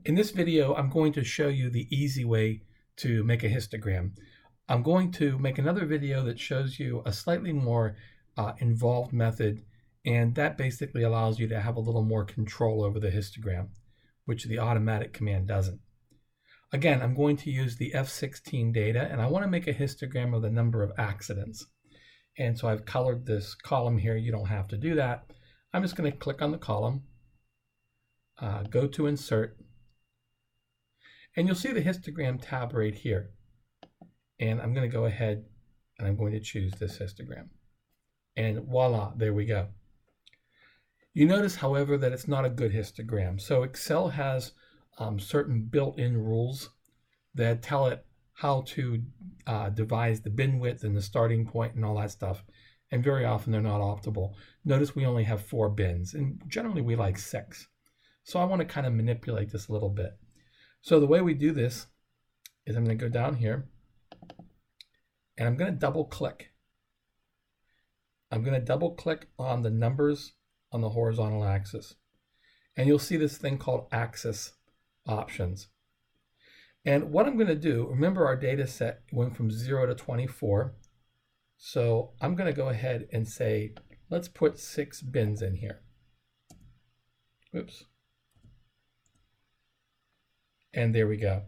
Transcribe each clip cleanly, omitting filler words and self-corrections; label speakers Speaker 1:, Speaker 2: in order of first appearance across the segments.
Speaker 1: In this video, I'm going to show you the easy way to make a histogram. I'm going to make another video that shows you a slightly more involved method, and that basically allows you to have a little more control over the histogram, which the automatic command doesn't. Again, I'm going to use the F16 data, and I want to make a histogram of the number of accidents. And so I've colored this column here. You don't have to do that. I'm just going to click on the column, go to Insert, and you'll see the histogram tab right here. And I'm going to go ahead and I'm going to choose this histogram. And voila, there we go. You notice, however, that it's not a good histogram. So Excel has certain built-in rules that tell it how to devise the bin width and the starting point and all that stuff. And very often they're not optimal. Notice we only have 4 bins, and generally we like 6. So I want to kind of manipulate this a little bit. So the way we do this is I'm going to go down here and I'm going to double click. I'm going to double click on the numbers on the horizontal axis. And you'll see this thing called axis options. And what I'm going to do, remember our data set went from 0 to 24. So I'm going to go ahead and say, let's put 6 bins in here. Oops. And there we go.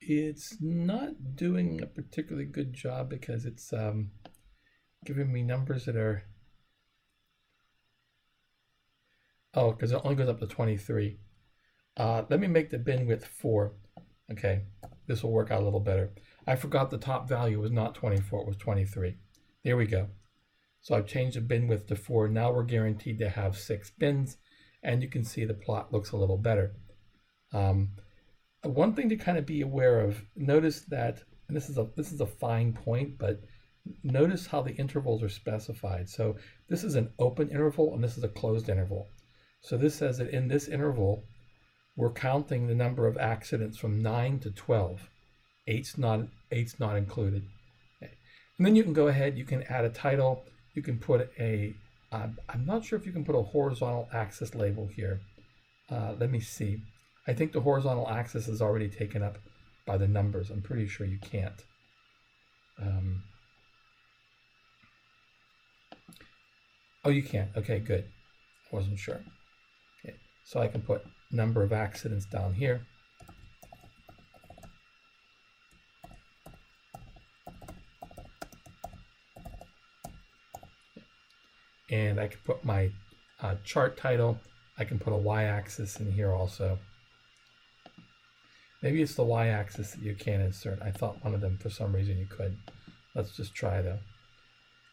Speaker 1: It's not doing a particularly good job because it's giving me numbers that are, oh, because it only goes up to 23. Let me make the bin width 4. Okay, this will work out a little better. I forgot the top value was not 24, it was 23. There we go. So I've changed the bin width to 4. Now we're guaranteed to have 6 bins, and you can see the plot looks a little better. One thing to kind of be aware of, notice that, and this is a fine point, but notice how the intervals are specified. So this is an open interval and this is a closed interval. So this says that in this interval, we're counting the number of accidents from 9 to 12. 8's not included. Okay. And then you can go ahead, you can add a title. You can put I'm not sure if you can put a horizontal axis label here. Let me see. I think the horizontal axis is already taken up by the numbers. I'm pretty sure you can't. Oh, you can. Okay, good. I wasn't sure. Okay, so I can put number of accidents down here. And I can put my chart title. I can put a y-axis in here also. Maybe it's the y-axis that you can't insert. I thought one of them for some reason you could. Let's just try though.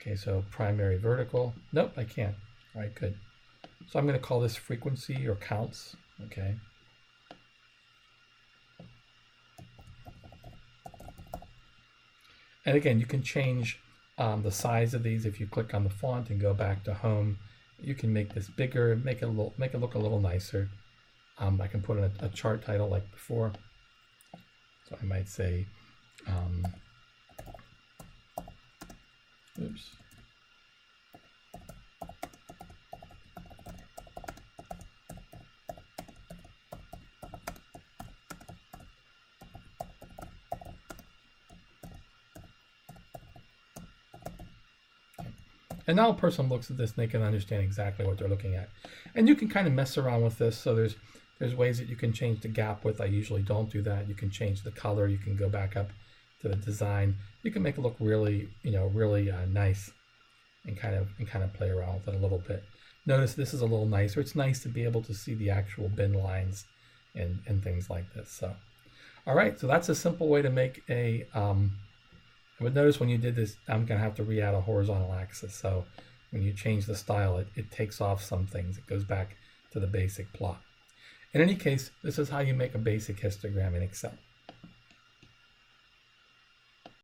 Speaker 1: Okay, so primary vertical. Nope, I can't. All right, good. So I'm going to call this frequency or counts. Okay. And again, you can change the size of these. If you click on the font and go back to home, you can make this bigger, make it look a little nicer. I can put in a chart title like before. So I might say, oops. And now a person looks at this and they can understand exactly what they're looking at. And you can kind of mess around with this. So there's ways that you can change the gap width. I usually don't do that. You can change the color. You can go back up to the design. You can make it look really, really nice and kind of play around with it a little bit. Notice this is a little nicer. It's nice to be able to see the actual bin lines and things like this. So, all right. So that's a simple way to make a, but notice when you did this, I'm going to have to re-add a horizontal axis. So when you change the style, it takes off some things. It goes back to the basic plot. In any case, this is how you make a basic histogram in Excel.